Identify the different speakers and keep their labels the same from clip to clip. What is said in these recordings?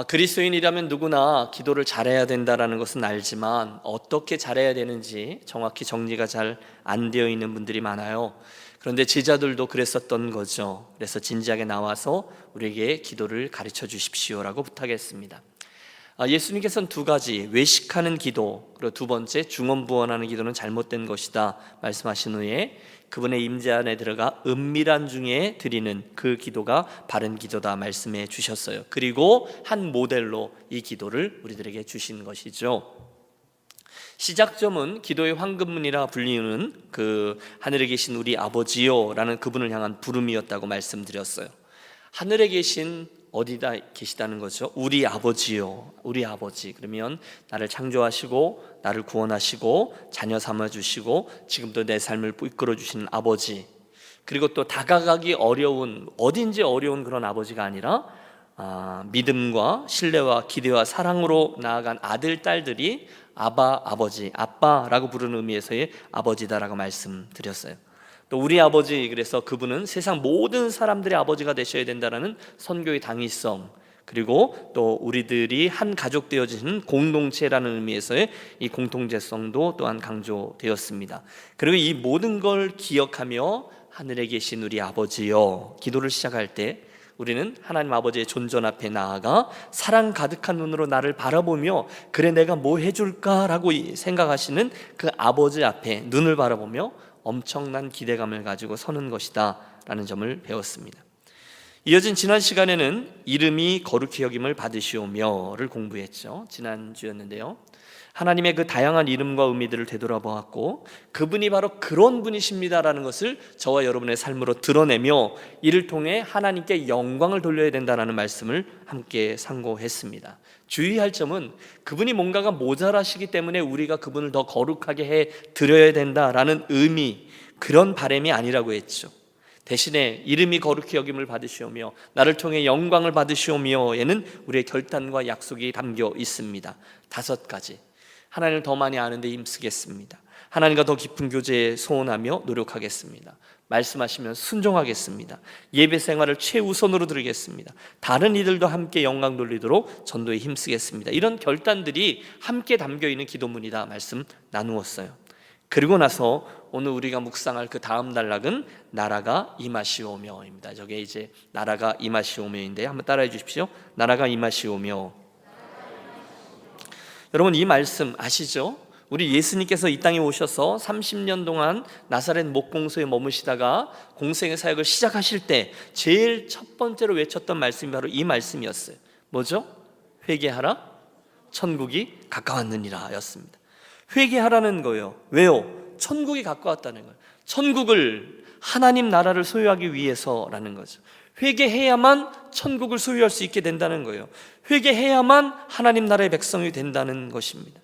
Speaker 1: 그리스도인이라면 누구나 기도를 잘해야 된다는 것은 알지만 어떻게 잘해야 되는지 정확히 정리가 잘 안 되어 있는 분들이 많아요. 그런데 제자들도 그랬었던 거죠. 그래서 진지하게 나와서 우리에게 기도를 가르쳐 주십시오라고 부탁했습니다. 예수님께서는 두 가지, 외식하는 기도, 그리고 두 번째 중언부언하는 기도는 잘못된 것이다 말씀하신 후에 그분의 임재 안에 들어가 은밀한 중에 드리는 그 기도가 바른 기도다 말씀해 주셨어요. 그리고 한 모델로 이 기도를 우리들에게 주신 것이죠. 시작점은 기도의 황금문이라 불리는 그 하늘에 계신 우리 아버지요 라는 그분을 향한 부름이었다고 말씀드렸어요. 하늘에 계신 어디다 계시다는 거죠? 우리 아버지요, 우리 아버지. 그러면 나를 창조하시고 나를 구원하시고 자녀 삼아주시고 지금도 내 삶을 이끌어 주시는 아버지, 그리고 또 다가가기 어려운, 어딘지 어려운 그런 아버지가 아니라 믿음과 신뢰와 기대와 사랑으로 나아간 아들, 딸들이 아바, 아버지, 아빠라고 부르는 의미에서의 아버지다라고 말씀드렸어요. 또 우리 아버지, 그래서 그분은 세상 모든 사람들의 아버지가 되셔야 된다는 선교의 당위성, 그리고 또 우리들이 한 가족 되어지는 공동체라는 의미에서의 이 공통제성도 또한 강조되었습니다. 그리고 이 모든 걸 기억하며 하늘에 계신 우리 아버지여 기도를 시작할 때 우리는 하나님 아버지의 존전 앞에 나아가 사랑 가득한 눈으로 나를 바라보며 그래 내가 뭐 해줄까라고 생각하시는 그 아버지 앞에 눈을 바라보며 엄청난 기대감을 가지고 서는 것이다 라는 점을 배웠습니다. 이어진 지난 시간에는 이름이 거룩히 여김을 받으시오며를 공부했죠. 지난주였는데요. 하나님의 그 다양한 이름과 의미들을 되돌아보았고 그분이 바로 그런 분이십니다라는 것을 저와 여러분의 삶으로 드러내며 이를 통해 하나님께 영광을 돌려야 된다는 말씀을 함께 상고했습니다. 주의할 점은 그분이 뭔가가 모자라시기 때문에 우리가 그분을 더 거룩하게 해 드려야 된다라는 의미, 그런 바람이 아니라고 했죠. 대신에 이름이 거룩히 여김을 받으시오며 나를 통해 영광을 받으시오며에는 우리의 결단과 약속이 담겨 있습니다. 5가지. 하나님을 더 많이 아는 데 힘쓰겠습니다. 하나님과 더 깊은 교제에 소원하며 노력하겠습니다. 말씀하시면 순종하겠습니다. 예배 생활을 최우선으로 드리겠습니다. 다른 이들도 함께 영광 돌리도록 전도에 힘쓰겠습니다. 이런 결단들이 함께 담겨있는 기도문이다 말씀 나누었어요. 그리고 나서 오늘 우리가 묵상할 그 다음 단락은 나라가 임하시오며입니다. 저게 이제 나라가 임하시오며인데 한번 따라해 주십시오. 나라가 임하시오며. 여러분 이 말씀 아시죠? 우리 예수님께서 이 땅에 오셔서 30년 동안 나사렛 목공소에 머무시다가 공생의 사역을 시작하실 때 제일 첫 번째로 외쳤던 말씀이 바로 이 말씀이었어요. 뭐죠? 회개하라, 천국이 가까웠느니라 였습니다. 회개하라는 거예요. 왜요? 천국이 가까웠다는 거예요. 천국을, 하나님 나라를 소유하기 위해서라는 거죠. 회개해야만 천국을 소유할 수 있게 된다는 거예요. 회개해야만 하나님 나라의 백성이 된다는 것입니다.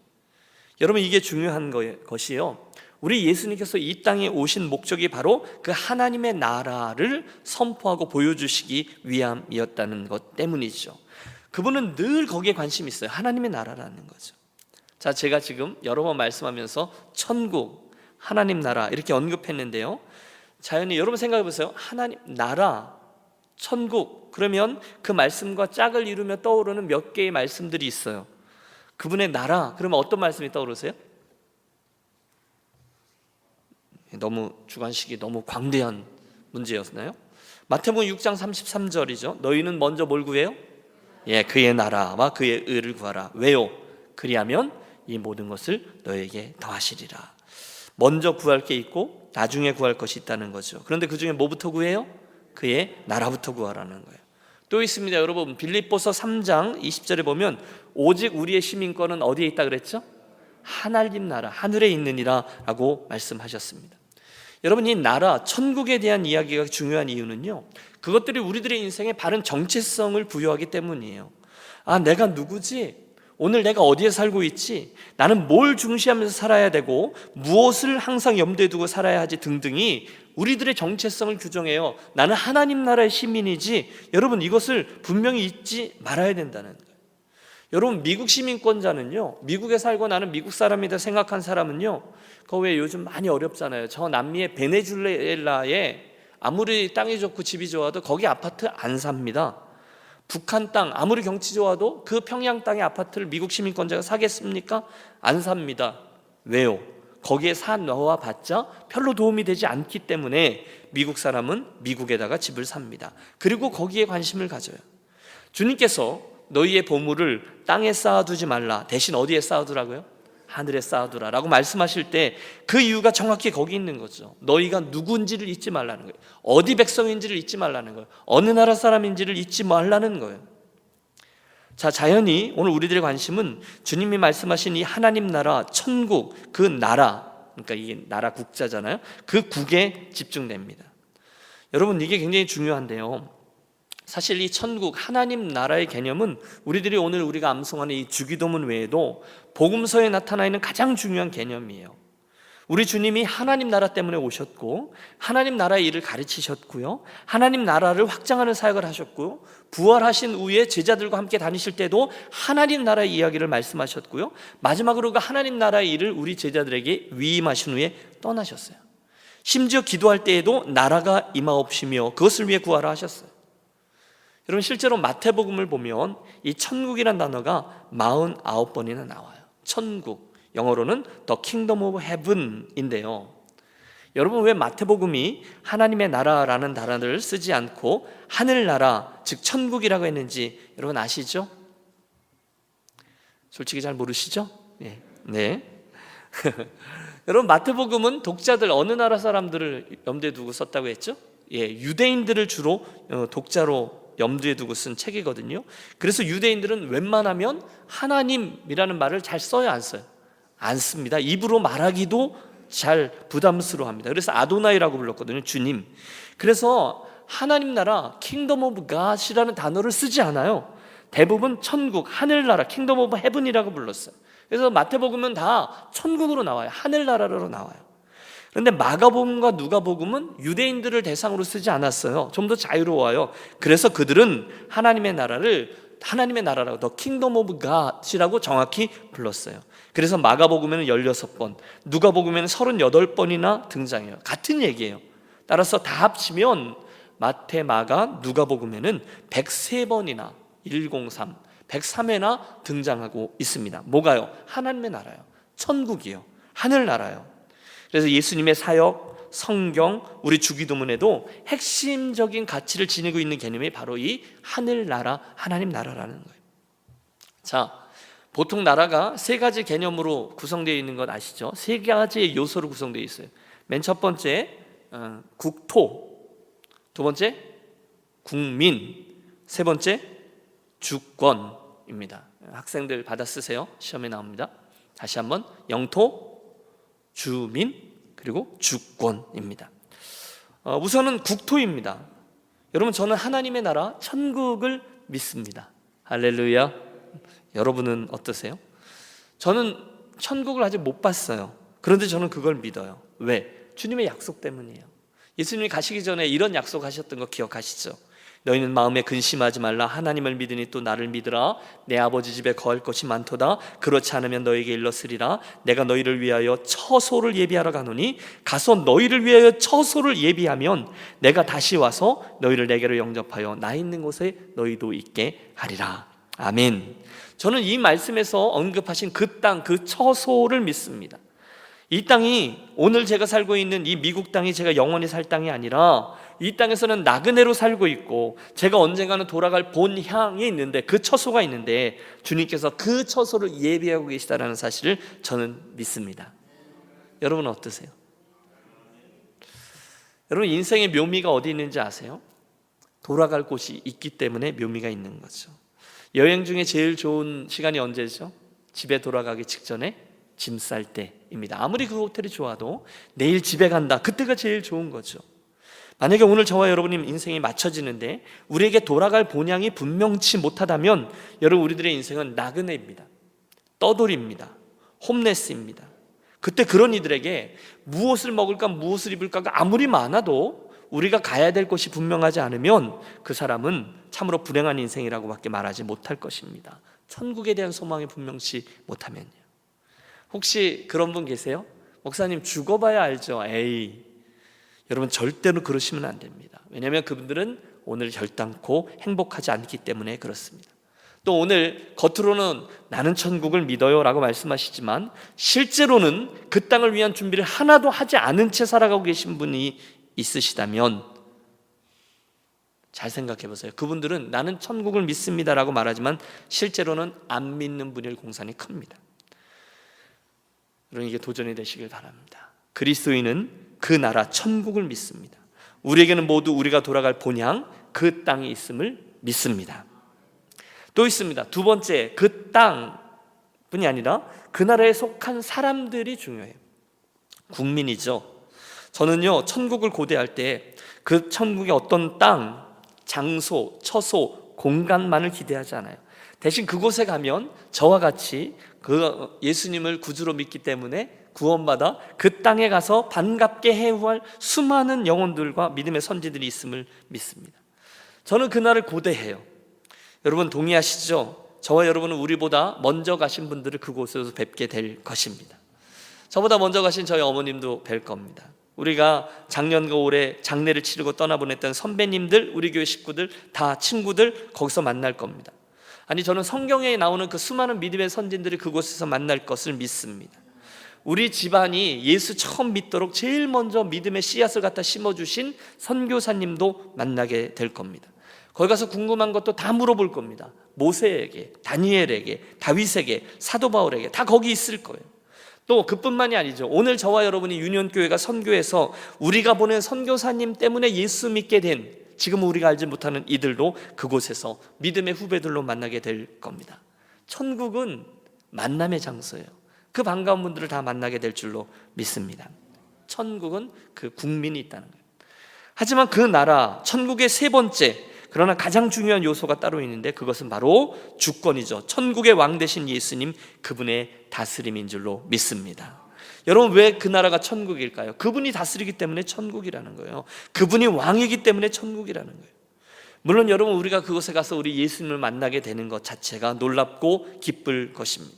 Speaker 1: 여러분 이게 중요한 것이요, 우리 예수님께서 이 땅에 오신 목적이 바로 그 하나님의 나라를 선포하고 보여주시기 위함이었다는 것 때문이죠. 그분은 늘 거기에 관심이 있어요. 하나님의 나라라는 거죠. 자, 제가 지금 여러 번 말씀하면서 천국, 하나님 나라 이렇게 언급했는데요, 자연히 여러분 생각해 보세요. 하나님 나라, 천국, 그러면 그 말씀과 짝을 이루며 떠오르는 몇 개의 말씀들이 있어요. 그분의 나라, 그러면 어떤 말씀이 떠오르세요? 너무 주관식이 너무 광대한 문제였나요? 마태복음 6장 33절이죠. 너희는 먼저 뭘 구해요? 그의 나라와 그의 의를 구하라. 왜요? 그리하면 이 모든 것을 너에게 더하시리라. 먼저 구할 게 있고 나중에 구할 것이 있다는 거죠. 그런데 그 중에 뭐부터 구해요? 그의 나라부터 구하라는 거예요. 또 있습니다. 여러분 빌립보서 3장 20절에 보면 오직 우리의 시민권은 어디에 있다 그랬죠? 하나님 나라, 하늘에 있느니라 라고 말씀하셨습니다. 여러분 이 나라, 천국에 대한 이야기가 중요한 이유는요, 그것들이 우리들의 인생에 바른 정체성을 부여하기 때문이에요. 내가 누구지? 오늘 내가 어디에 살고 있지? 나는 뭘 중시하면서 살아야 되고 무엇을 항상 염두에 두고 살아야 하지 등등이 우리들의 정체성을 규정해요. 나는 하나님 나라의 시민이지. 여러분 이것을 분명히 잊지 말아야 된다는 거예요. 여러분 미국 시민권자는요, 미국에 살고 나는 미국 사람이다 생각한 사람은요, 그 왜 요즘 많이 어렵잖아요. 저 남미의 베네수엘라에 아무리 땅이 좋고 집이 좋아도 거기 아파트 안 삽니다. 북한 땅 아무리 경치 좋아도 그 평양 땅의 아파트를 미국 시민권자가 사겠습니까? 안 삽니다. 왜요? 거기에 사놓아 봤자 별로 도움이 되지 않기 때문에 미국 사람은 미국에다가 집을 삽니다. 그리고 거기에 관심을 가져요. 주님께서 너희의 보물을 땅에 쌓아두지 말라, 대신 어디에 쌓아두라고요? 하늘에 쌓아두라 라고 말씀하실 때 그 이유가 정확히 거기 있는 거죠. 너희가 누군지를 잊지 말라는 거예요. 어디 백성인지를 잊지 말라는 거예요. 어느 나라 사람인지를 잊지 말라는 거예요. 자, 자연히 오늘 우리들의 관심은 주님이 말씀하신 이 하나님 나라, 천국, 그 나라, 그러니까 이게 나라 국자잖아요. 그 국에 집중됩니다. 여러분, 이게 굉장히 중요한데요, 사실 이 천국, 하나님 나라의 개념은 우리들이 오늘 우리가 암송하는 이 주기도문 외에도 복음서에 나타나 있는 가장 중요한 개념이에요. 우리 주님이 하나님 나라 때문에 오셨고 하나님 나라의 일을 가르치셨고요, 하나님 나라를 확장하는 사역을 하셨고요, 부활하신 후에 제자들과 함께 다니실 때도 하나님 나라의 이야기를 말씀하셨고요, 마지막으로 그 하나님 나라의 일을 우리 제자들에게 위임하신 후에 떠나셨어요. 심지어 기도할 때에도 나라가 임하옵시며 그것을 위해 구하라 하셨어요. 여러분, 실제로 마태복음을 보면 이 천국이라는 단어가 49번이나 나와요. 천국, 영어로는 The Kingdom of Heaven인데요, 여러분, 왜 마태복음이 하나님의 나라라는 단어를 쓰지 않고 하늘나라, 즉 천국이라고 했는지 여러분 아시죠? 솔직히 잘 모르시죠? 네. 여러분, 마태복음은 독자들, 어느 나라 사람들을 염두에 두고 썼다고 했죠? 유대인들을 주로 독자로 염두에 두고 쓴 책이거든요. 그래서 유대인들은 웬만하면 하나님이라는 말을 잘 써요, 안 써요? 안 씁니다. 입으로 말하기도 잘 부담스러워합니다. 그래서 아도나이라고 불렀거든요, 주님. 그래서 하나님 나라, 킹덤 오브 갓이라는 단어를 쓰지 않아요. 대부분 천국, 하늘나라, 킹덤 오브 헤븐이라고 불렀어요. 그래서 마태복음은 다 천국으로 나와요. 하늘나라로 나와요. 그런데 마가복음과 누가복음은 유대인들을 대상으로 쓰지 않았어요. 좀 더 자유로워요. 그래서 그들은 하나님의 나라를 하나님의 나라라고, 더 킹덤 오브 갓이라고 정확히 불렀어요. 그래서 마가복음에는 16번, 누가복음에는 38번이나 등장해요. 같은 얘기예요. 따라서 다 합치면 마태, 마가, 누가복음에는 103번이나 103, 103회나 등장하고 있습니다. 뭐가요? 하나님의 나라요, 천국이요, 하늘나라요. 그래서 예수님의 사역, 성경, 우리 주기도문에도 핵심적인 가치를 지니고 있는 개념이 바로 이 하늘나라, 하나님 나라라는 거예요. 자, 보통 나라가 세 가지 개념으로 구성되어 있는 것 아시죠? 세 가지의 요소로 구성되어 있어요. 맨 첫 번째 국토, 두 번째 국민, 세 번째 주권입니다. 학생들 받아 쓰세요. 시험에 나옵니다. 다시 한번, 영토, 주민, 그리고 주권입니다. 우선은 국토입니다. 여러분, 저는 하나님의 나라, 천국을 믿습니다. 할렐루야. 여러분은 어떠세요? 저는 천국을 아직 못 봤어요. 그런데 저는 그걸 믿어요. 왜? 주님의 약속 때문이에요. 예수님이 가시기 전에 이런 약속하셨던 거 기억하시죠? 너희는 마음에 근심하지 말라. 하나님을 믿으니 또 나를 믿으라. 내 아버지 집에 거할 것이 많도다. 그렇지 않으면 너에게 일렀으리라. 내가 너희를 위하여 처소를 예비하러 가노니 가서 너희를 위하여 처소를 예비하면 내가 다시 와서 너희를 내게로 영접하여 나 있는 곳에 너희도 있게 하리라. 아멘. 저는 이 말씀에서 언급하신 그 땅, 그 처소를 믿습니다. 이 땅이 오늘 제가 살고 있는 이 미국 땅이 제가 영원히 살 땅이 아니라 이 땅에서는 나그네로 살고 있고 제가 언젠가는 돌아갈 본향이 있는데, 그 처소가 있는데 주님께서 그 처소를 예비하고 계시다는 사실을 저는 믿습니다. 여러분은 어떠세요? 여러분, 인생의 묘미가 어디 있는지 아세요? 돌아갈 곳이 있기 때문에 묘미가 있는 거죠. 여행 중에 제일 좋은 시간이 언제죠? 집에 돌아가기 직전에 짐 쌀 때입니다. 아무리 그 호텔이 좋아도 내일 집에 간다, 그때가 제일 좋은 거죠. 만약에 오늘 저와 여러분의 인생이 맞춰지는데 우리에게 돌아갈 본향이 분명치 못하다면 여러분, 우리들의 인생은 나그네입니다. 떠돌이입니다. 홈레스입니다. 그때 그런 이들에게 무엇을 먹을까, 무엇을 입을까가 아무리 많아도 우리가 가야 될 곳이 분명하지 않으면 그 사람은 참으로 불행한 인생이라고 밖에 말하지 못할 것입니다. 천국에 대한 소망이 분명치 못하면요. 혹시 그런 분 계세요? 목사님, 죽어봐야 알죠. 에이, 여러분, 절대로 그러시면 안 됩니다. 왜냐하면 그분들은 오늘 결단코 행복하지 않기 때문에 그렇습니다. 또 오늘 겉으로는 나는 천국을 믿어요 라고 말씀하시지만 실제로는 그 땅을 위한 준비를 하나도 하지 않은 채 살아가고 계신 분이 있으시다면 잘 생각해 보세요. 그분들은 나는 천국을 믿습니다 라고 말하지만 실제로는 안 믿는 분일 공산이 큽니다. 여러분, 이게 도전이 되시길 바랍니다. 그리스도인은 그 나라 천국을 믿습니다. 우리에게는 모두 우리가 돌아갈 본향 그 땅이 있음을 믿습니다. 또 있습니다. 두 번째, 그 땅뿐이 아니라 그 나라에 속한 사람들이 중요해요. 국민이죠. 저는요, 천국을 고대할 때 그 천국의 어떤 땅, 장소, 처소, 공간만을 기대하지 않아요. 대신 그곳에 가면 저와 같이 그 예수님을 구주로 믿기 때문에 구원받아 그 땅에 가서 반갑게 해후할 수많은 영혼들과 믿음의 선지들이 있음을 믿습니다. 저는 그날을 고대해요. 여러분 동의하시죠? 저와 여러분은 우리보다 먼저 가신 분들을 그곳에서 뵙게 될 것입니다. 저보다 먼저 가신 저희 어머님도 뵐 겁니다. 우리가 작년과 올해 장례를 치르고 떠나보냈던 선배님들, 우리 교회 식구들, 다 친구들 거기서 만날 겁니다. 아니, 저는 성경에 나오는 그 수많은 믿음의 선진들이 그곳에서 만날 것을 믿습니다. 우리 집안이 예수 처음 믿도록 제일 먼저 믿음의 씨앗을 갖다 심어주신 선교사님도 만나게 될 겁니다. 거기 가서 궁금한 것도 다 물어볼 겁니다. 모세에게, 다니엘에게, 다윗에게, 사도 바울에게 다 거기 있을 거예요. 또 그뿐만이 아니죠. 오늘 저와 여러분이 유년교회가 선교해서 우리가 보낸 선교사님 때문에 예수 믿게 된 지금 우리가 알지 못하는 이들도 그곳에서 믿음의 후배들로 만나게 될 겁니다. 천국은 만남의 장소예요. 그 반가운 분들을 다 만나게 될 줄로 믿습니다. 천국은 그 국민이 있다는 거예요. 하지만 그 나라, 천국의 세 번째, 그러나 가장 중요한 요소가 따로 있는데 그것은 바로 주권이죠. 천국의 왕 되신 예수님, 그분의 다스림인 줄로 믿습니다. 여러분, 왜 그 나라가 천국일까요? 그분이 다스리기 때문에 천국이라는 거예요. 그분이 왕이기 때문에 천국이라는 거예요. 물론 여러분, 우리가 그곳에 가서 우리 예수님을 만나게 되는 것 자체가 놀랍고 기쁠 것입니다.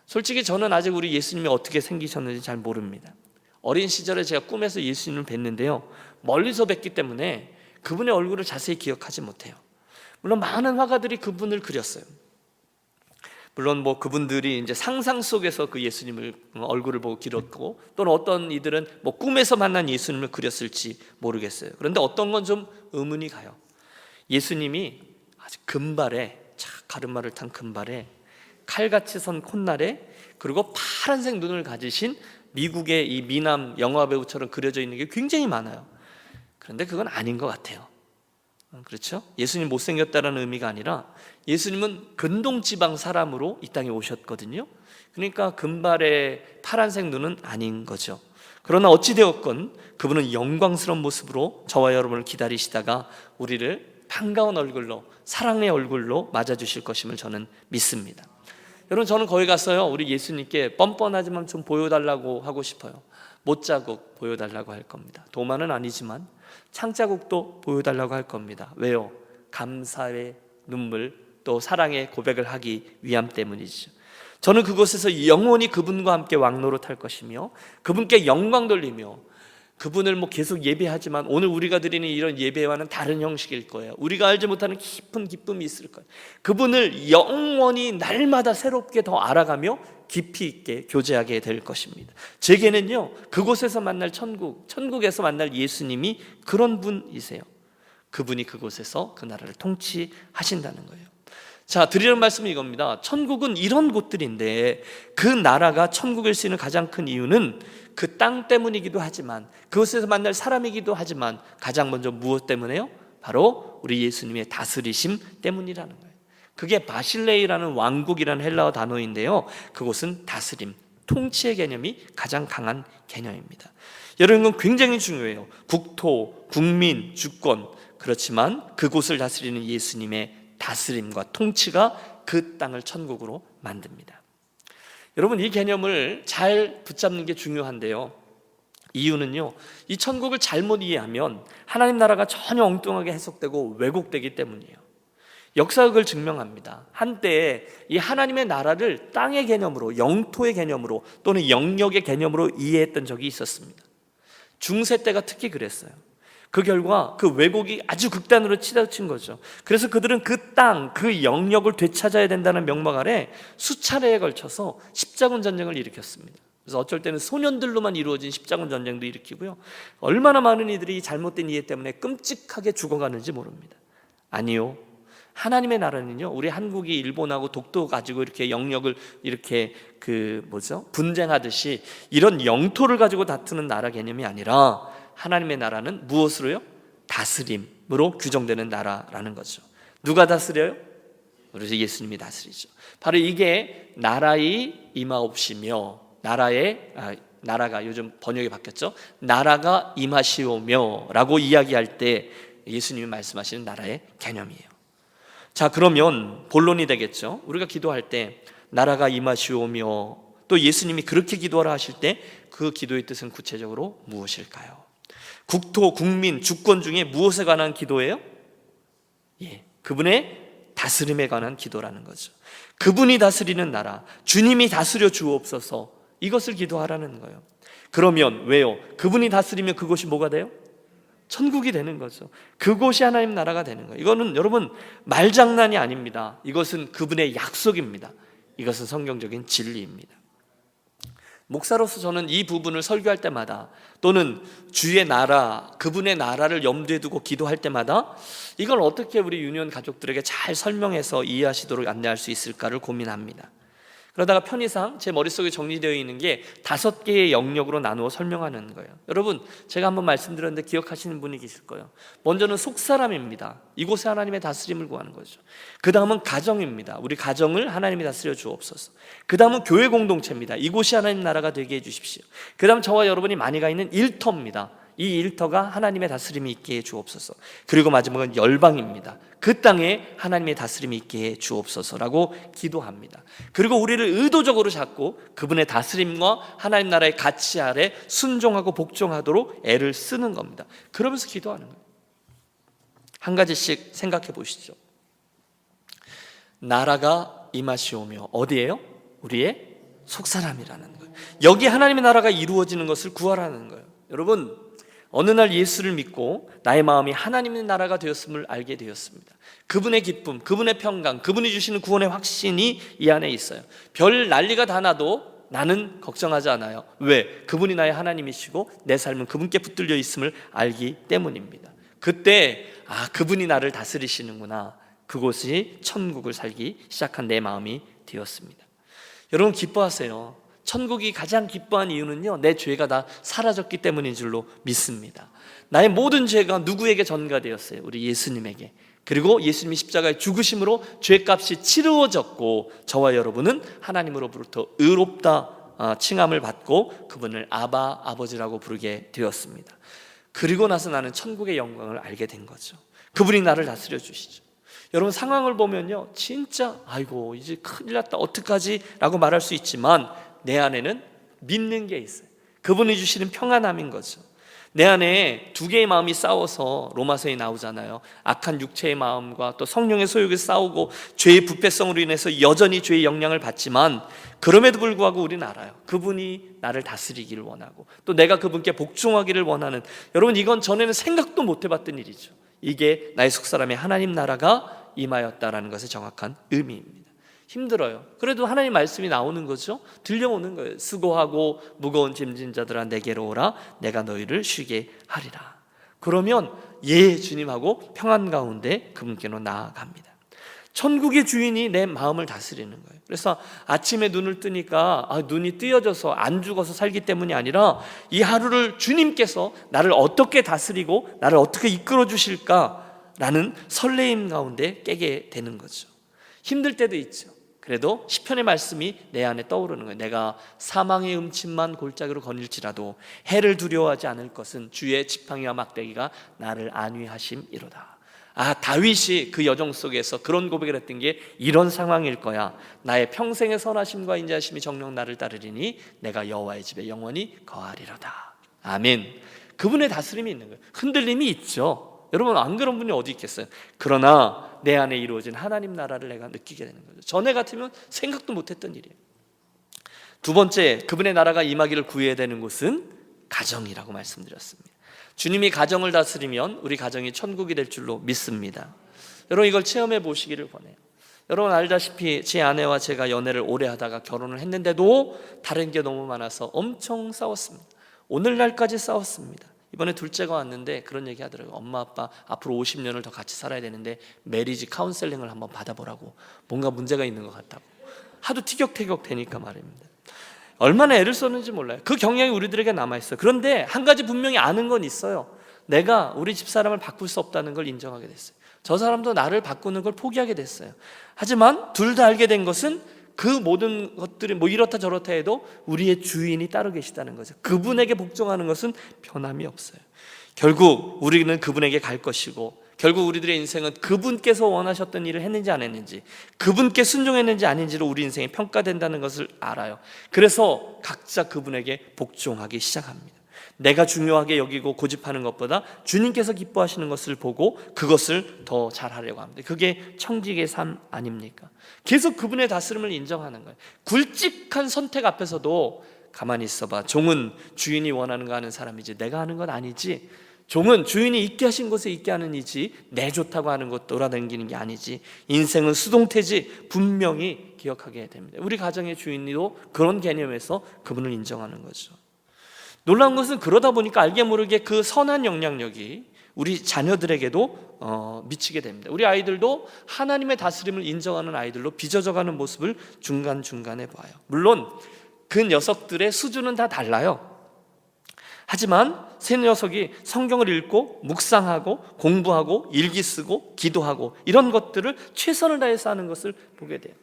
Speaker 1: 솔직히 저는 아직 우리 예수님이 어떻게 생기셨는지 잘 모릅니다. 어린 시절에 제가 꿈에서 예수님을 뵀는데요, 멀리서 뵀기 때문에 그분의 얼굴을 자세히 기억하지 못해요. 물론 많은 화가들이 그분을 그렸어요. 물론 뭐 그분들이 이제 상상 속에서 그 예수님을 얼굴을 보고 그렸고, 또는 어떤 이들은 뭐 꿈에서 만난 예수님을 그렸을지 모르겠어요. 그런데 어떤 건 좀 의문이 가요. 예수님이 아주 금발에, 가르마를 탄 금발에, 칼같이 선 콧날에, 그리고 파란색 눈을 가지신 미국의 이 미남 영화배우처럼 그려져 있는 게 굉장히 많아요. 그런데 그건 아닌 것 같아요. 그렇죠? 예수님 못생겼다는 의미가 아니라 예수님은 근동지방 사람으로 이 땅에 오셨거든요. 그러니까 금발의 파란색 눈은 아닌 거죠. 그러나 어찌되었건 그분은 영광스러운 모습으로 저와 여러분을 기다리시다가 우리를 반가운 얼굴로, 사랑의 얼굴로 맞아주실 것임을 저는 믿습니다. 여러분, 저는 거기 가서요, 우리 예수님께 뻔뻔하지만 좀 보여달라고 하고 싶어요. 못자국 보여달라고 할 겁니다. 도마는 아니지만 창자국도 보여달라고 할 겁니다. 왜요? 감사의 눈물, 또 사랑의 고백을 하기 위함 때문이죠. 저는 그곳에서 영원히 그분과 함께 왕노릇할 것이며 그분께 영광 돌리며, 그분을 뭐 계속 예배하지만 오늘 우리가 드리는 이런 예배와는 다른 형식일 거예요. 우리가 알지 못하는 깊은 기쁨이 있을 거예요. 그분을 영원히 날마다 새롭게 더 알아가며 깊이 있게 교제하게 될 것입니다. 제게는요, 그곳에서 만날 천국에서 만날 예수님이 그런 분이세요. 그분이 그곳에서 그 나라를 통치하신다는 거예요. 자, 드리는 말씀은 이겁니다. 천국은 이런 곳들인데 그 나라가 천국일 수 있는 가장 큰 이유는 그 땅 때문이기도 하지만, 그곳에서 만날 사람이기도 하지만, 가장 먼저 무엇 때문에요? 바로 우리 예수님의 다스리심 때문이라는 거예요. 그게 바실레이라는 왕국이라는 헬라어 단어인데요, 그곳은 다스림, 통치의 개념이 가장 강한 개념입니다. 여러분, 이건 굉장히 중요해요. 국토, 국민, 주권, 그렇지만 그곳을 다스리는 예수님의 다스림과 통치가 그 땅을 천국으로 만듭니다. 여러분, 이 개념을 잘 붙잡는 게 중요한데요, 이유는요, 이 천국을 잘못 이해하면 하나님 나라가 전혀 엉뚱하게 해석되고 왜곡되기 때문이에요. 역사가 그걸 증명합니다. 한때 이 하나님의 나라를 땅의 개념으로, 영토의 개념으로, 또는 영역의 개념으로 이해했던 적이 있었습니다. 중세 때가 특히 그랬어요. 그 결과 그 왜곡이 아주 극단으로 치닫힌 거죠. 그래서 그들은 그 땅, 그 영역을 되찾아야 된다는 명목 아래 수차례에 걸쳐서 십자군 전쟁을 일으켰습니다. 그래서 어쩔 때는 소년들로만 이루어진 십자군 전쟁도 일으키고요, 얼마나 많은 이들이 잘못된 이해 때문에 끔찍하게 죽어가는지 모릅니다. 아니요, 하나님의 나라는요, 우리 한국이 일본하고 독도 가지고 이렇게 영역을 이렇게 분쟁하듯이 이런 영토를 가지고 다투는 나라 개념이 아니라, 하나님의 나라는 무엇으로요? 다스림으로 규정되는 나라라는 거죠. 누가 다스려요? 그래서 예수님이 다스리죠. 바로 이게 나라의 임하옵시며, 나라가 요즘 번역이 바뀌었죠. 나라가 임하시오며 라고 이야기할 때 예수님이 말씀하시는 나라의 개념이에요. 자, 그러면 본론이 되겠죠. 우리가 기도할 때 나라가 임하시오며, 또 예수님이 그렇게 기도하라 하실 때 그 기도의 뜻은 구체적으로 무엇일까요? 국토, 국민, 주권 중에 무엇에 관한 기도예요? 그분의 다스림에 관한 기도라는 거죠. 그분이 다스리는 나라, 주님이 다스려 주옵소서, 이것을 기도하라는 거예요. 그러면 왜요? 그분이 다스리면 그곳이 뭐가 돼요? 천국이 되는 거죠. 그곳이 하나님 나라가 되는 거예요. 이거는 여러분 말장난이 아닙니다. 이것은 그분의 약속입니다. 이것은 성경적인 진리입니다. 목사로서 저는 이 부분을 설교할 때마다, 또는 주의 나라, 그분의 나라를 염두에 두고 기도할 때마다 이걸 어떻게 우리 유년 가족들에게 잘 설명해서 이해하시도록 안내할 수 있을까를 고민합니다. 그러다가 편의상 제 머릿속에 정리되어 있는 게 5개의 영역으로 나누어 설명하는 거예요. 여러분, 제가 한번 말씀드렸는데 기억하시는 분이 계실 거예요. 먼저는 속사람입니다. 이곳에 하나님의 다스림을 구하는 거죠. 그 다음은 가정입니다. 우리 가정을 하나님이 다스려 주옵소서. 그 다음은 교회 공동체입니다. 이곳이 하나님 나라가 되게 해주십시오. 그 다음 저와 여러분이 많이 가 있는 일터입니다. 이 일터가 하나님의 다스림이 있게 해 주옵소서. 그리고 마지막은 열방입니다. 그 땅에 하나님의 다스림이 있게 해 주옵소서라고 기도합니다. 그리고 우리를 의도적으로 잡고 그분의 다스림과 하나님 나라의 가치 아래 순종하고 복종하도록 애를 쓰는 겁니다. 그러면서 기도하는 거예요. 한 가지씩 생각해 보시죠. 나라가 임하시오며, 어디예요? 우리의 속사람이라는 거예요. 여기 하나님의 나라가 이루어지는 것을 구하라는 거예요. 여러분, 어느 날 예수를 믿고 나의 마음이 하나님의 나라가 되었음을 알게 되었습니다. 그분의 기쁨, 그분의 평강, 그분이 주시는 구원의 확신이 이 안에 있어요. 별 난리가 다 나도 나는 걱정하지 않아요. 왜? 그분이 나의 하나님이시고 내 삶은 그분께 붙들려 있음을 알기 때문입니다. 그때 그분이 나를 다스리시는구나, 그곳이 천국을 살기 시작한 내 마음이 되었습니다. 여러분, 기뻐하세요. 천국이 가장 기뻐한 이유는요, 내 죄가 다 사라졌기 때문인 줄로 믿습니다. 나의 모든 죄가 누구에게 전가되었어요? 우리 예수님에게. 그리고 예수님이 십자가의 죽으심으로 죄값이 치루어졌고, 저와 여러분은 하나님으로부터 의롭다 칭함을 받고 그분을 아바, 아버지라고 부르게 되었습니다. 그리고 나서 나는 천국의 영광을 알게 된 거죠. 그분이 나를 다스려 주시죠. 여러분, 상황을 보면요, 진짜 아이고 이제 큰일 났다, 어떡하지? 라고 말할 수 있지만 내 안에는 믿는 게 있어요. 그분이 주시는 평안함인 거죠. 내 안에 두 개의 마음이 싸워서 로마서에 나오잖아요. 악한 육체의 마음과 또 성령의 소욕이 싸우고 죄의 부패성으로 인해서 여전히 죄의 영향을 받지만, 그럼에도 불구하고 우리는 알아요. 그분이 나를 다스리기를 원하고 또 내가 그분께 복종하기를 원하는, 여러분, 이건 전에는 생각도 못 해봤던 일이죠. 이게 나의 속사람의 하나님 나라가 임하였다라는 것의 정확한 의미입니다. 힘들어요. 그래도 하나님 말씀이 나오는 거죠. 들려오는 거예요. 수고하고 무거운 짐진 자들아 내게로 오라, 내가 너희를 쉬게 하리라. 그러면 주님하고 평안 가운데 그분께로 나아갑니다. 천국의 주인이 내 마음을 다스리는 거예요. 그래서 아침에 눈을 뜨니까 눈이 뜨여져서 안 죽어서 살기 때문이 아니라, 이 하루를 주님께서 나를 어떻게 다스리고 나를 어떻게 이끌어 주실까라는 설레임 가운데 깨게 되는 거죠. 힘들 때도 있죠. 그래도 시편의 말씀이 내 안에 떠오르는 거예요. 내가 사망의 음침만 골짜기로 거닐지라도 해를 두려워하지 않을 것은 주의 지팡이와 막대기가 나를 안위하심이로다. 다윗이 그 여정 속에서 그런 고백을 했던 게 이런 상황일 거야. 나의 평생의 선하심과 인자하심이 정녕 나를 따르리니 내가 여호와의 집에 영원히 거하리로다. 아멘. 그분의 다스림이 있는 거예요. 흔들림이 있죠. 여러분, 안 그런 분이 어디 있겠어요? 그러나 내 안에 이루어진 하나님 나라를 내가 느끼게 되는 거죠. 전에 같으면 생각도 못했던 일이에요. 두 번째, 그분의 나라가 임하기를 구해야 되는 곳은 가정이라고 말씀드렸습니다. 주님이 가정을 다스리면 우리 가정이 천국이 될 줄로 믿습니다. 여러분 이걸 체험해 보시기를 권해요. 여러분 알다시피 제 아내와 제가 연애를 오래 하다가 결혼을 했는데도 다른 게 너무 많아서 엄청 싸웠습니다. 오늘날까지 싸웠습니다. 이번에 둘째가 왔는데 그런 얘기 하더라고요. 엄마 아빠 앞으로 50년을 더 같이 살아야 되는데 메리지 카운셀링을 한번 받아보라고. 뭔가 문제가 있는 것 같다고. 하도 티격태격 되니까 말입니다. 얼마나 애를 썼는지 몰라요. 그 경향이 우리들에게 남아있어요. 그런데 한 가지 분명히 아는 건 있어요. 내가 우리 집사람을 바꿀 수 없다는 걸 인정하게 됐어요. 저 사람도 나를 바꾸는 걸 포기하게 됐어요. 하지만 둘 다 알게 된 것은 그 모든 것들이 뭐 이렇다 저렇다 해도 우리의 주인이 따로 계시다는 거죠. 그분에게 복종하는 것은 변함이 없어요. 결국 우리는 그분에게 갈 것이고, 결국 우리들의 인생은 그분께서 원하셨던 일을 했는지 안 했는지, 그분께 순종했는지 아닌지로 우리 인생이 평가된다는 것을 알아요. 그래서 각자 그분에게 복종하기 시작합니다. 내가 중요하게 여기고 고집하는 것보다 주님께서 기뻐하시는 것을 보고 그것을 더 잘하려고 합니다. 그게 청지기의 삶 아닙니까? 계속 그분의 다스림을 인정하는 거예요. 굵직한 선택 앞에서도 가만히 있어봐. 종은 주인이 원하는 거 하는 사람이지 내가 하는 건 아니지. 종은 주인이 있게 하신 곳에 있게 하는 이지 내 좋다고 하는 것 돌아다니는 게 아니지. 인생은 수동태지 분명히 기억하게 됩니다. 우리 가정의 주인도 그런 개념에서 그분을 인정하는 거죠. 놀라운 것은 그러다 보니까 알게 모르게 그 선한 영향력이 우리 자녀들에게도 미치게 됩니다. 우리 아이들도 하나님의 다스림을 인정하는 아이들로 빚어져가는 모습을 중간중간에 봐요. 물론 그 녀석들의 수준은 다 달라요. 하지만 세 녀석이 성경을 읽고 묵상하고 공부하고 일기 쓰고 기도하고 이런 것들을 최선을 다해서 하는 것을 보게 돼요.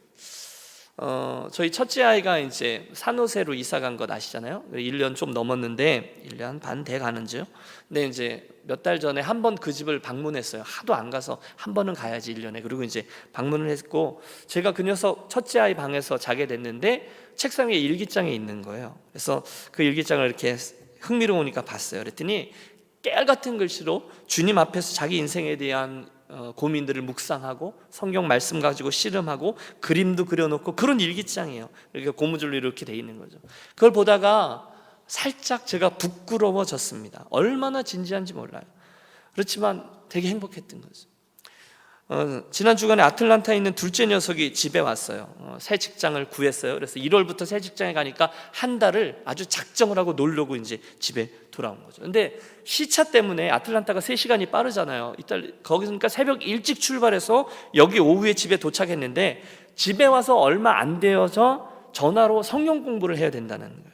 Speaker 1: 저희 첫째 아이가 이제 산호세로 이사 간 것 아시잖아요. 1년 좀 넘었는데 1년 반 돼 가는지요. 근데 이제 몇 달 전에 한 번 그 집을 방문했어요. 하도 안 가서 한 번은 가야지 1년에. 그리고 이제 방문을 했고, 제가 그 녀석 첫째 아이 방에서 자게 됐는데 책상 위에 일기장이 있는 거예요. 그래서 그 일기장을 이렇게 흥미로우니까 봤어요. 그랬더니 깨알 같은 글씨로 주님 앞에서 자기 인생에 대한 고민들을 묵상하고 성경 말씀 가지고 씨름하고 그림도 그려놓고 그런 일기장이에요. 이렇게 고무줄로 이렇게 돼 있는 거죠. 그걸 보다가 살짝 제가 부끄러워졌습니다. 얼마나 진지한지 몰라요. 그렇지만 되게 행복했던 거죠. 지난 주간에 아틀란타에 있는 둘째 녀석이 집에 왔어요. 새 직장을 구했어요. 그래서 1월부터 새 직장에 가니까 한 달을 아주 작정을 하고 놀려고 이제 집에 돌아온 거죠. 근데 시차 때문에 아틀란타가 3시간이 빠르잖아요. 이tal 거기서 그러니까 새벽 일찍 출발해서 여기 오후에 집에 도착했는데 집에 와서 얼마 안 되어서 전화로 성경 공부를 해야 된다는 거예요.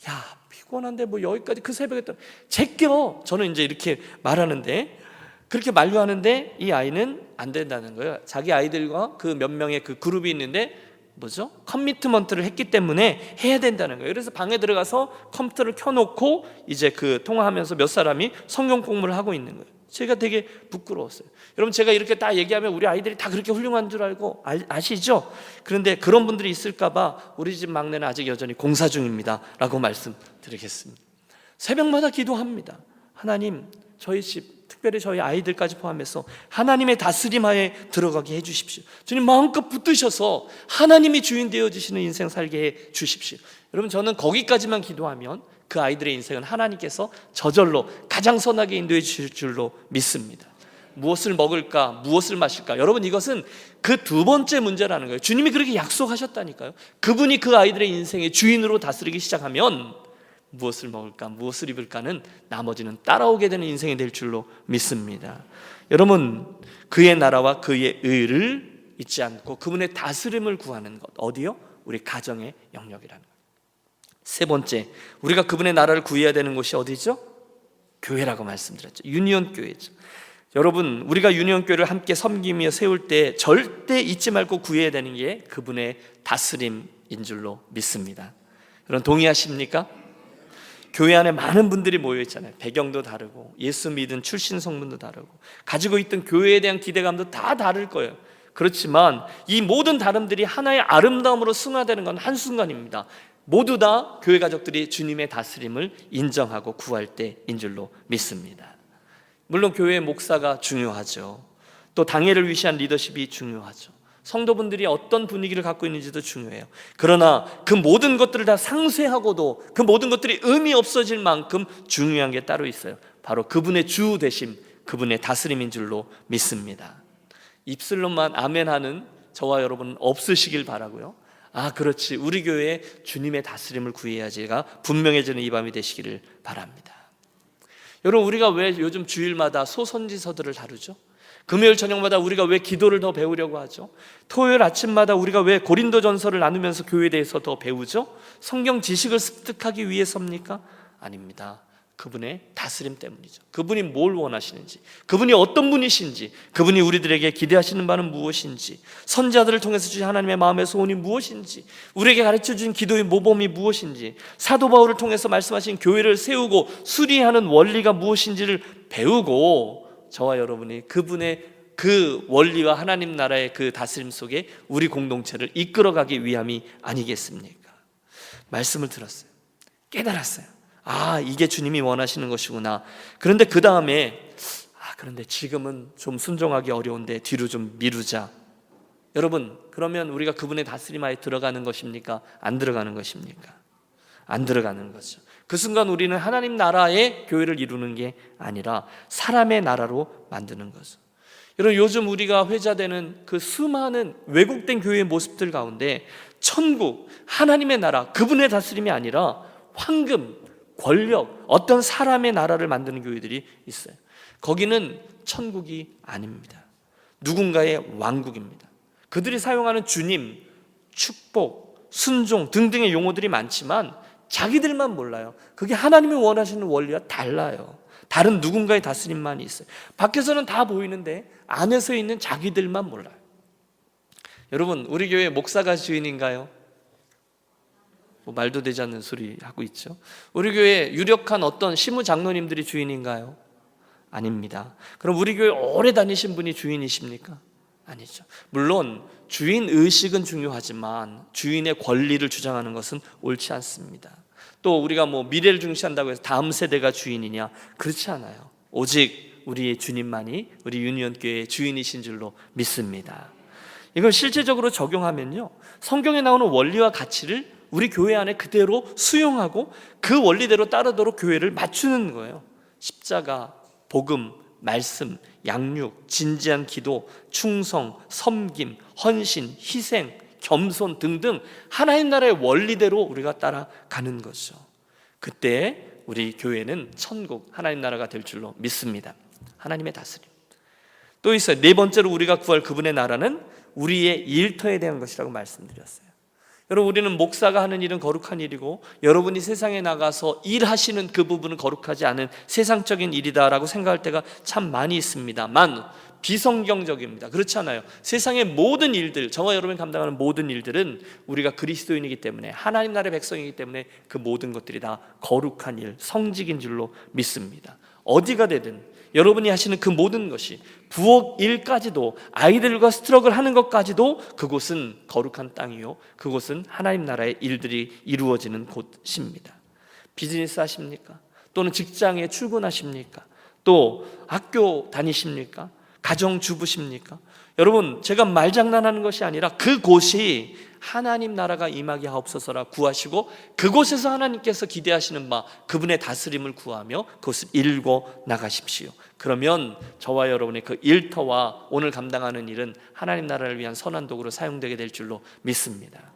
Speaker 1: 야, 피곤한데 뭐 여기까지 그 새벽에 또 제껴. 저는 이제 이렇게 말하는데, 그렇게 만류하는데 이 아이는 안 된다는 거예요. 자기 아이들과 그 몇 명의 그 그룹이 있는데 뭐죠? 커미트먼트를 했기 때문에 해야 된다는 거예요. 그래서 방에 들어가서 컴퓨터를 켜놓고 이제 그 통화하면서 몇 사람이 성경 공부를 하고 있는 거예요. 제가 되게 부끄러웠어요. 여러분, 제가 이렇게 딱 얘기하면 우리 아이들이 다 그렇게 훌륭한 줄 알고 아시죠? 그런데 그런 분들이 있을까 봐 우리 집 막내는 아직 여전히 공사 중입니다 라고 말씀드리겠습니다. 새벽마다 기도합니다. 하나님, 저희 집, 특별히 저희 아이들까지 포함해서 하나님의 다스림 하에 들어가게 해주십시오. 주님 마음껏 붙드셔서 하나님이 주인 되어주시는 인생 살게 해주십시오. 여러분, 저는 거기까지만 기도하면 그 아이들의 인생은 하나님께서 저절로 가장 선하게 인도해 주실 줄로 믿습니다. 무엇을 먹을까, 무엇을 마실까, 여러분 이것은 그 두 번째 문제라는 거예요. 주님이 그렇게 약속하셨다니까요. 그분이 그 아이들의 인생의 주인으로 다스리기 시작하면 무엇을 먹을까, 무엇을 입을까는 나머지는 따라오게 되는 인생이 될 줄로 믿습니다. 여러분, 그의 나라와 그의 의를 잊지 않고 그분의 다스림을 구하는 것, 어디요? 우리 가정의 영역이라는 것. 세 번째, 우리가 그분의 나라를 구해야 되는 곳이 어디죠? 교회라고 말씀드렸죠. 유니온 교회죠. 여러분, 우리가 유니온 교회를 함께 섬기며 세울 때 절대 잊지 말고 구해야 되는 게 그분의 다스림인 줄로 믿습니다. 여러분 동의하십니까? 교회 안에 많은 분들이 모여 있잖아요. 배경도 다르고 예수 믿은 출신 성분도 다르고 가지고 있던 교회에 대한 기대감도 다 다를 거예요. 그렇지만 이 모든 다름들이 하나의 아름다움으로 승화되는 건 한순간입니다. 모두 다 교회 가족들이 주님의 다스림을 인정하고 구할 때인 줄로 믿습니다. 물론 교회의 목사가 중요하죠. 또 당회를 위시한 리더십이 중요하죠. 성도분들이 어떤 분위기를 갖고 있는지도 중요해요. 그러나 그 모든 것들을 다 상쇄하고도 그 모든 것들이 의미 없어질 만큼 중요한 게 따로 있어요. 바로 그분의 주 되심, 그분의 다스림인 줄로 믿습니다. 입술로만 아멘하는 저와 여러분은 없으시길 바라고요. 그렇지, 우리 교회에 주님의 다스림을 구해야지가 분명해지는 이 밤이 되시기를 바랍니다. 여러분, 우리가 왜 요즘 주일마다 소선지서들을 다루죠? 금요일 저녁마다 우리가 왜 기도를 더 배우려고 하죠? 토요일 아침마다 우리가 왜 고린도전서를 나누면서 교회에 대해서 더 배우죠? 성경 지식을 습득하기 위해서입니까? 아닙니다. 그분의 다스림 때문이죠. 그분이 뭘 원하시는지, 그분이 어떤 분이신지, 그분이 우리들에게 기대하시는 바는 무엇인지, 선지자들을 통해서 주신 하나님의 마음의 소원이 무엇인지, 우리에게 가르쳐 주신 기도의 모범이 무엇인지, 사도 바울을 통해서 말씀하신 교회를 세우고 수리하는 원리가 무엇인지를 배우고, 저와 여러분이 그분의 그 원리와 하나님 나라의 그 다스림 속에 우리 공동체를 이끌어가기 위함이 아니겠습니까? 말씀을 들었어요. 깨달았어요. 이게 주님이 원하시는 것이구나. 그런데 그 다음에 그런데 지금은 좀 순종하기 어려운데 뒤로 좀 미루자. 여러분, 그러면 우리가 그분의 다스림하에 들어가는 것입니까? 안 들어가는 것입니까? 안 들어가는 거죠. 그 순간 우리는 하나님 나라의 교회를 이루는 게 아니라 사람의 나라로 만드는 거죠. 여러분, 요즘 우리가 회자되는 그 수많은 왜곡된 교회의 모습들 가운데 천국, 하나님의 나라, 그분의 다스림이 아니라 황금, 권력, 어떤 사람의 나라를 만드는 교회들이 있어요. 거기는 천국이 아닙니다. 누군가의 왕국입니다. 그들이 사용하는 주님, 축복, 순종 등등의 용어들이 많지만 자기들만 몰라요. 그게 하나님이 원하시는 원리와 달라요. 다른 누군가의 다스림만 있어요. 밖에서는 다 보이는데 안에서 있는 자기들만 몰라요. 여러분, 우리 교회 목사가 주인인가요? 말도 되지 않는 소리 하고 있죠. 우리 교회 유력한 어떤 시무 장로님들이 주인인가요? 아닙니다. 그럼 우리 교회 오래 다니신 분이 주인이십니까? 아니죠. 물론 주인 의식은 중요하지만 주인의 권리를 주장하는 것은 옳지 않습니다. 또 우리가 미래를 중시한다고 해서 다음 세대가 주인이냐? 그렇지 않아요. 오직 우리의 주님만이 우리 유니온교회의 주인이신 줄로 믿습니다. 이걸 실제적으로 적용하면요, 성경에 나오는 원리와 가치를 우리 교회 안에 그대로 수용하고 그 원리대로 따르도록 교회를 맞추는 거예요. 십자가, 복음, 말씀, 양육, 진지한 기도, 충성, 섬김, 헌신, 희생, 겸손 등등 하나님 나라의 원리대로 우리가 따라가는 거죠. 그때 우리 교회는 천국, 하나님 나라가 될 줄로 믿습니다. 하나님의 다스림. 또 있어요. 네 번째로 우리가 구할 그분의 나라는 우리의 일터에 대한 것이라고 말씀드렸어요. 여러분, 우리는 목사가 하는 일은 거룩한 일이고 여러분이 세상에 나가서 일하시는 그 부분은 거룩하지 않은 세상적인 일이다라고 생각할 때가 참 많이 있습니다만 비성경적입니다. 그렇지 않아요. 세상의 모든 일들, 저와 여러분이 감당하는 모든 일들은 우리가 그리스도인이기 때문에, 하나님 나라의 백성이기 때문에 그 모든 것들이 다 거룩한 일, 성직인 줄로 믿습니다. 어디가 되든 여러분이 하시는 그 모든 것이, 부엌 일까지도, 아이들과 스트럭을 하는 것까지도 그곳은 거룩한 땅이요, 그곳은 하나님 나라의 일들이 이루어지는 곳입니다. 비즈니스 하십니까? 또는 직장에 출근하십니까? 또 학교 다니십니까? 가정주부십니까? 여러분, 제가 말장난하는 것이 아니라 그곳이 하나님 나라가 임하게 하옵소서라 구하시고 그곳에서 하나님께서 기대하시는 바 그분의 다스림을 구하며 그것을 이루고 나가십시오. 그러면 저와 여러분의 그 일터와 오늘 감당하는 일은 하나님 나라를 위한 선한 도구로 사용되게 될 줄로 믿습니다.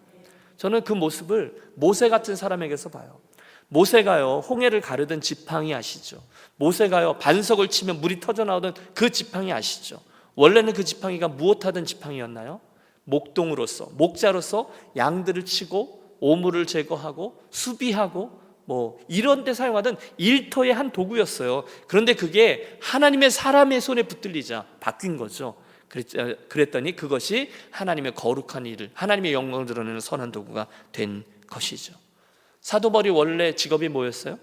Speaker 1: 저는 그 모습을 모세 같은 사람에게서 봐요. 모세가요, 홍해를 가르던 지팡이 아시죠? 모세가요, 반석을 치면 물이 터져 나오던 그 지팡이 아시죠? 원래는 그 지팡이가 무엇하던 지팡이였나요? 목동으로서, 목자로서 양들을 치고 오물을 제거하고 수비하고 이런 데 사용하던 일터의 한 도구였어요. 그런데 그게 하나님의 사람의 손에 붙들리자 바뀐 거죠. 그랬더니 그것이 하나님의 거룩한 일을, 하나님의 영광을 드러내는 선한 도구가 된 것이죠. 사도 바울이 원래 직업이 뭐였어요?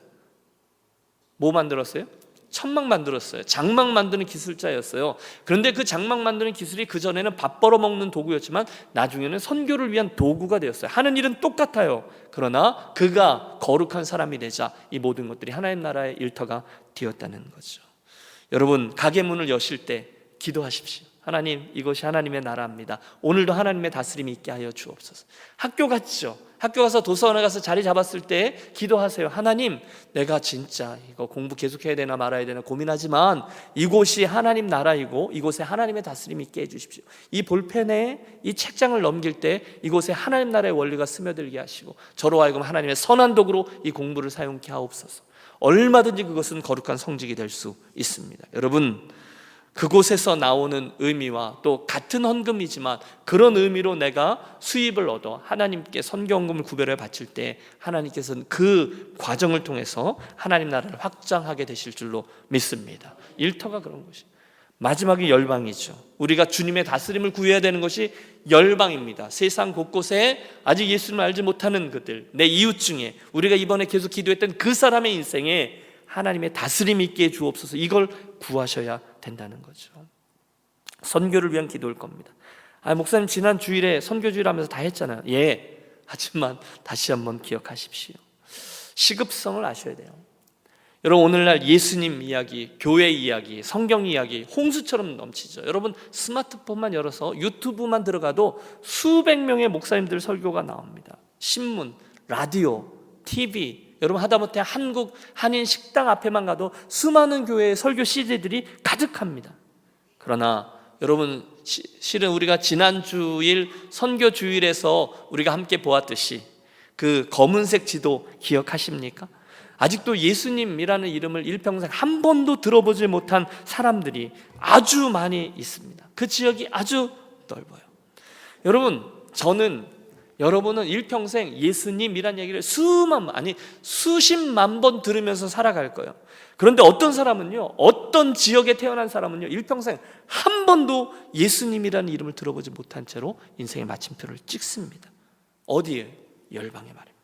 Speaker 1: 뭐 만들었어요? 천막 만들었어요. 장막 만드는 기술자였어요. 그런데 그 장막 만드는 기술이 그전에는 밥 벌어먹는 도구였지만 나중에는 선교를 위한 도구가 되었어요. 하는 일은 똑같아요. 그러나 그가 거룩한 사람이 되자 이 모든 것들이 하나님 나라의 일터가 되었다는 거죠. 여러분, 가게 문을 여실 때 기도하십시오. 하나님, 이것이 하나님의 나라입니다. 오늘도 하나님의 다스림이 있게 하여 주옵소서. 학교 갔죠. 학교 가서 도서관에 가서 자리 잡았을 때 기도하세요. 하나님, 내가 진짜 이거 공부 계속해야 되나 말아야 되나 고민하지만 이곳이 하나님 나라이고 이곳에 하나님의 다스림이 있게 해주십시오. 이 볼펜에 이 책장을 넘길 때 이곳에 하나님 나라의 원리가 스며들게 하시고 저로 하여금 하나님의 선한 도구로 이 공부를 사용케 하옵소서. 얼마든지 그것은 거룩한 성직이 될 수 있습니다. 여러분, 그곳에서 나오는 의미와 또 같은 헌금이지만 그런 의미로 내가 수입을 얻어 하나님께 선교헌금을 구별해 바칠 때 하나님께서는 그 과정을 통해서 하나님 나라를 확장하게 되실 줄로 믿습니다. 일터가 그런 것이 마지막이 열방이죠. 우리가 주님의 다스림을 구해야 되는 것이 열방입니다. 세상 곳곳에 아직 예수님을 알지 못하는 그들, 내 이웃 중에 우리가 이번에 계속 기도했던 그 사람의 인생에 하나님의 다스림이 있게 주옵소서. 이걸 구하셔야 된다는 거죠. 선교를 위한 기도일 겁니다. 목사님 지난 주일에 선교주일 하면서 다 했잖아요. 예, 하지만 다시 한번 기억하십시오. 시급성을 아셔야 돼요. 여러분, 오늘날 예수님 이야기, 교회 이야기, 성경 이야기 홍수처럼 넘치죠. 여러분, 스마트폰만 열어서 유튜브만 들어가도 수백 명의 목사님들 설교가 나옵니다. 신문, 라디오, TV, 여러분 하다못해 한국 한인 식당 앞에만 가도 수많은 교회의 설교 CD들이 가득합니다. 그러나 여러분, 실은 우리가 지난 주일 선교 주일에서 우리가 함께 보았듯이 그 검은색 지도 기억하십니까? 아직도 예수님이라는 이름을 일평생 한 번도 들어보지 못한 사람들이 아주 많이 있습니다. 그 지역이 아주 넓어요. 여러분, 여러분은 일평생 예수님이란 얘기를 수십만 번 들으면서 살아갈 거예요. 그런데 어떤 사람은요, 어떤 지역에 태어난 사람은요, 일평생 한 번도 예수님이라는 이름을 들어보지 못한 채로 인생의 마침표를 찍습니다. 어디에? 열방에 말입니다.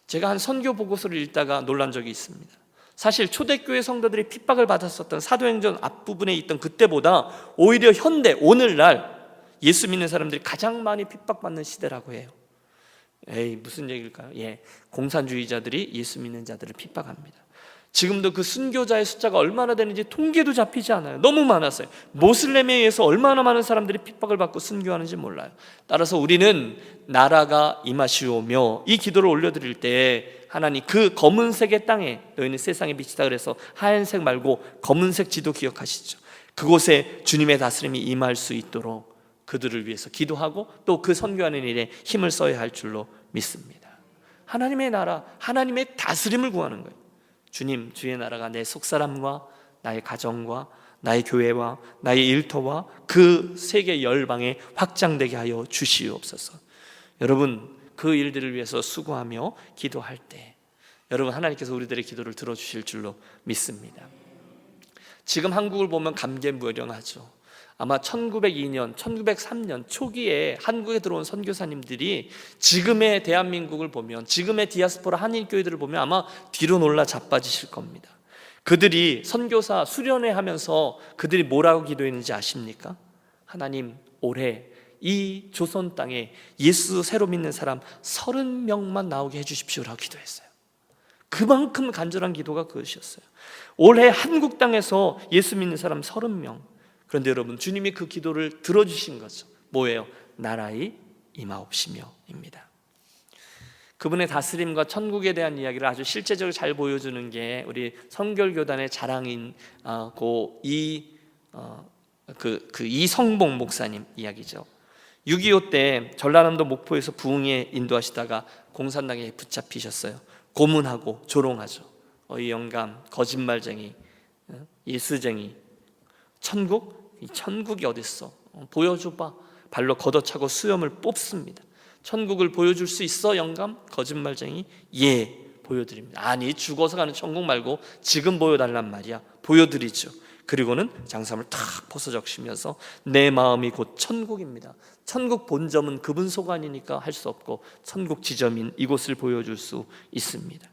Speaker 1: 제가 한 선교 보고서를 읽다가 놀란 적이 있습니다. 사실 초대교회 성도들이 핍박을 받았었던 사도행전 앞부분에 있던 그때보다 오히려 현대, 오늘날 예수 믿는 사람들이 가장 많이 핍박받는 시대라고 해요. 에이, 무슨 얘기일까요? 공산주의자들이 예수 믿는 자들을 핍박합니다. 지금도 그 순교자의 숫자가 얼마나 되는지 통계도 잡히지 않아요. 너무 많았어요. 모슬렘에 의해서 얼마나 많은 사람들이 핍박을 받고 순교하는지 몰라요. 따라서 우리는 나라가 임하시오며 이 기도를 올려드릴 때 하나님, 그 검은색의 땅에 너희는 세상의 빛이다 그래서 하얀색 말고 검은색 지도 기억하시죠? 그곳에 주님의 다스림이 임할 수 있도록 그들을 위해서 기도하고 또 그 선교하는 일에 힘을 써야 할 줄로 믿습니다. 하나님의 나라, 하나님의 다스림을 구하는 거예요. 주님, 주의 나라가 내 속사람과 나의 가정과 나의 교회와 나의 일터와 그 세계 열방에 확장되게 하여 주시옵소서. 여러분, 그 일들을 위해서 수고하며 기도할 때 여러분, 하나님께서 우리들의 기도를 들어주실 줄로 믿습니다. 지금 한국을 보면 감개무량하죠. 아마 1902년, 1903년 초기에 한국에 들어온 선교사님들이 지금의 대한민국을 보면, 지금의 디아스포라 한인교회들을 보면 아마 뒤로 놀라 자빠지실 겁니다. 그들이 선교사 수련회 하면서 그들이 뭐라고 기도했는지 아십니까? 하나님, 올해 이 조선 땅에 예수 새로 믿는 사람 30명만 나오게 해주십시오라고 기도했어요. 그만큼 간절한 기도가 그것이었어요. 올해 한국 땅에서 예수 믿는 사람 30명. 그런데 여러분, 주님이 그 기도를 들어주신 거죠. 뭐예요? 나라의 임하옵시며입니다. 그분의 다스림과 천국에 대한 이야기를 아주 실제적으로 잘 보여주는 게 우리 성결교단의 자랑인 이성봉 목사님 이야기죠. 6.25 때 전라남도 목포에서 부흥에 인도하시다가 공산당에 붙잡히셨어요. 고문하고 조롱하죠. 이 영감, 거짓말쟁이, 예수쟁이, 천국? 이 천국이 어딨어? 보여줘봐. 발로 걷어차고 수염을 뽑습니다. 천국을 보여줄 수 있어, 영감? 거짓말쟁이? 예, 보여드립니다. 아니, 죽어서 가는 천국 말고 지금 보여달란 말이야. 보여드리죠. 그리고는 장삼을 탁 벗어 적시면서 내 마음이 곧 천국입니다. 천국 본점은 그분 소관이니까 할 수 없고 천국 지점인 이곳을 보여줄 수 있습니다.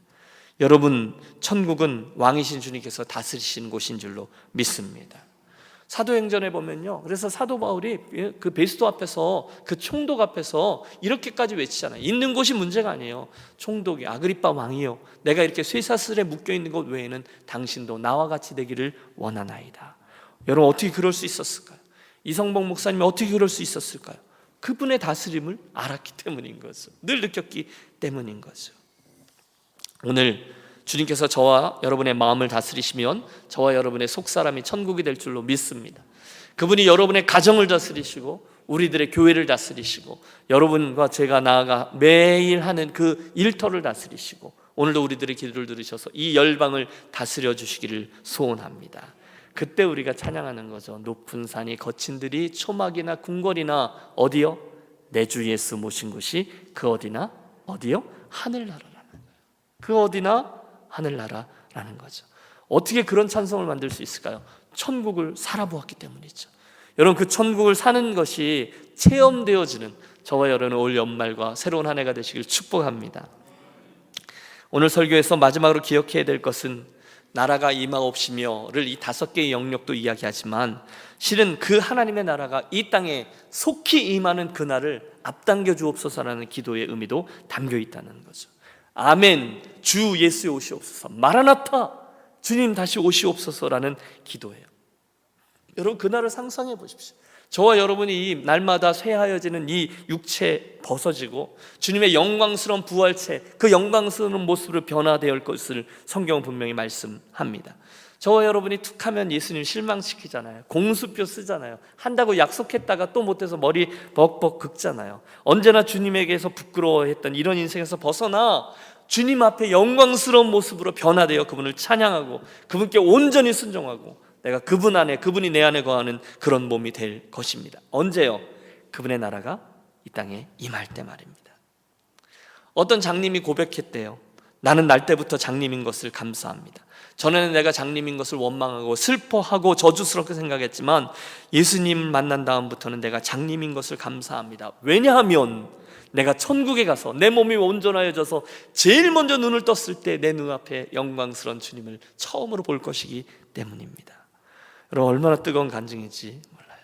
Speaker 1: 여러분, 천국은 왕이신 주님께서 다스리시는 곳인 줄로 믿습니다. 사도행전에 보면요, 그래서 사도 바울이 그 베스도 앞에서, 그 총독 앞에서 이렇게까지 외치잖아요. 있는 곳이 문제가 아니에요. 총독이, 아그리빠 왕이요, 내가 이렇게 쇠사슬에 묶여있는 것 외에는 당신도 나와 같이 되기를 원하나이다. 여러분, 어떻게 그럴 수 있었을까요? 이성복 목사님이 어떻게 그럴 수 있었을까요? 그분의 다스림을 알았기 때문인 거죠. 늘 느꼈기 때문인 거죠. 오늘 주님께서 저와 여러분의 마음을 다스리시면 저와 여러분의 속사람이 천국이 될 줄로 믿습니다. 그분이 여러분의 가정을 다스리시고 우리들의 교회를 다스리시고 여러분과 제가 나아가 매일 하는 그 일터를 다스리시고 오늘도 우리들의 기도를 들으셔서 이 열방을 다스려 주시기를 소원합니다. 그때 우리가 찬양하는 거죠. 높은 산이 거친 들이 초막이나 궁궐이나 어디요? 내 주 예수 모신 곳이 그 어디나 어디요? 하늘나라라는 거예요. 그 어디나 하늘나라라는 거죠. 어떻게 그런 찬송을 만들 수 있을까요? 천국을 살아보았기 때문이죠. 여러분, 그 천국을 사는 것이 체험되어지는 저와 여러분 올 연말과 새로운 한 해가 되시길 축복합니다. 오늘 설교에서 마지막으로 기억해야 될 것은 나라가 임하옵시며를 이 5개의 영역도 이야기하지만 실은 그 하나님의 나라가 이 땅에 속히 임하는 그날을 앞당겨 주옵소서라는 기도의 의미도 담겨 있다는 거죠. 아멘, 주 예수의 오시옵소서, 마라나타, 주님 다시 오시옵소서라는 기도예요. 여러분, 그날을 상상해 보십시오. 저와 여러분이 이 날마다 쇠하여지는 이 육체 벗어지고 주님의 영광스러운 부활체, 그 영광스러운 모습으로 변화되어 것을 성경은 분명히 말씀합니다. 저와 여러분이 툭하면 예수님 실망시키잖아요. 공수표 쓰잖아요. 한다고 약속했다가 또 못해서 머리 벅벅 긁잖아요. 언제나 주님에게서 부끄러워했던 이런 인생에서 벗어나 주님 앞에 영광스러운 모습으로 변화되어 그분을 찬양하고 그분께 온전히 순종하고 내가 그분 안에, 그분이 내 안에 거하는 그런 몸이 될 것입니다. 언제요? 그분의 나라가 이 땅에 임할 때 말입니다. 어떤 장님이 고백했대요. 나는 날 때부터 장님인 것을 감사합니다. 전에는 내가 장님인 것을 원망하고 슬퍼하고 저주스럽게 생각했지만 예수님 만난 다음부터는 내가 장님인 것을 감사합니다. 왜냐하면 내가 천국에 가서 내 몸이 온전하여져서 제일 먼저 눈을 떴을 때 내 눈앞에 영광스러운 주님을 처음으로 볼 것이기 때문입니다. 여러분, 얼마나 뜨거운 간증인지 몰라요.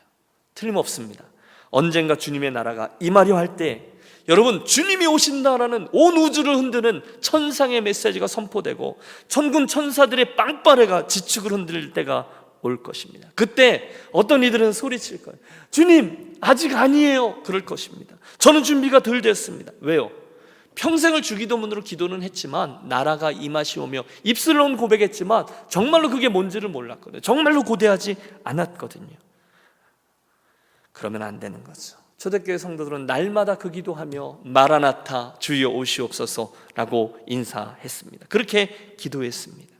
Speaker 1: 틀림없습니다. 언젠가 주님의 나라가 임하려 할 때 여러분, 주님이 오신다라는 온 우주를 흔드는 천상의 메시지가 선포되고 천군 천사들의 빵빠레가 지축을 흔들 때가 올 것입니다. 그때 어떤 이들은 소리칠 거예요. 주님, 아직 아니에요. 그럴 것입니다. 저는 준비가 덜 됐습니다. 왜요? 평생을 주기도문으로 기도는 했지만 나라가 임하시오며 입술로는 고백했지만 정말로 그게 뭔지를 몰랐거든요. 정말로 고대하지 않았거든요. 그러면 안 되는 거죠. 초대교회 성도들은 날마다 그 기도하며 마라나타, 주여 오시옵소서라고 인사했습니다. 그렇게 기도했습니다.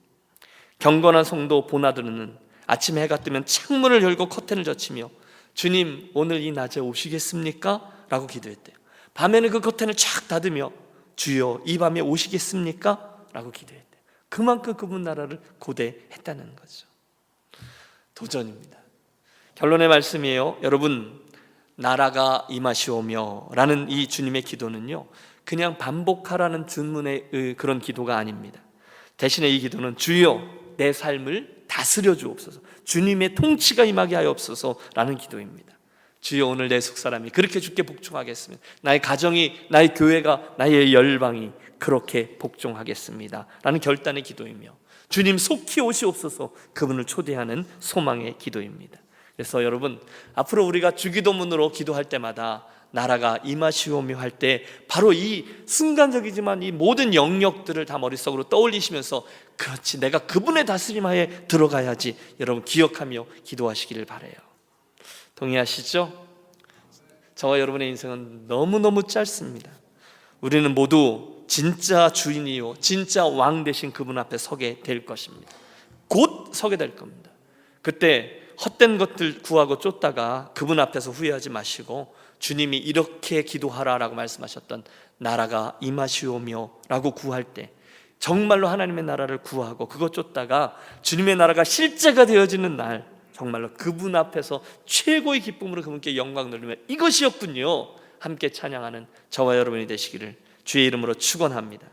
Speaker 1: 경건한 성도 보나드는 아침에 해가 뜨면 창문을 열고 커튼을 젖히며 주님, 오늘 이 낮에 오시겠습니까? 라고 기도했대요. 밤에는 그 커튼을 쫙 닫으며 주여, 이 밤에 오시겠습니까? 라고 기도했대요. 그만큼 그분 나라를 고대했다는 거죠. 도전입니다. 결론의 말씀이에요. 여러분, 나라가 임하시오며 라는 이 주님의 기도는요, 그냥 반복하라는 주문의 그런 기도가 아닙니다. 대신에 이 기도는 주여, 내 삶을 다스려 주옵소서, 주님의 통치가 임하게 하옵소서 라는 기도입니다. 주여, 오늘 내 속사람이 그렇게 주께 복종하겠습니다. 나의 가정이, 나의 교회가, 나의 열방이 그렇게 복종하겠습니다 라는 결단의 기도이며 주님 속히 오시옵소서, 그분을 초대하는 소망의 기도입니다. 그래서 여러분, 앞으로 우리가 주기도문으로 기도할 때마다 나라가 임하시오며 할 때 바로 이 순간적이지만 이 모든 영역들을 다 머릿속으로 떠올리시면서 그렇지, 내가 그분의 다스림 하에 들어가야지, 여러분 기억하며 기도하시기를 바라요. 동의하시죠? 저와 여러분의 인생은 너무너무 짧습니다. 우리는 모두 진짜 주인이요 진짜 왕 되신 그분 앞에 서게 될 것입니다. 곧 서게 될 겁니다. 그때 헛된 것들 구하고 쫓다가 그분 앞에서 후회하지 마시고 주님이 이렇게 기도하라라고 말씀하셨던 나라가 임하시오며 라고 구할 때 정말로 하나님의 나라를 구하고 그것 쫓다가 주님의 나라가 실제가 되어지는 날 정말로 그분 앞에서 최고의 기쁨으로 그분께 영광 돌리며 이것이었군요 함께 찬양하는 저와 여러분이 되시기를 주의 이름으로 축원합니다.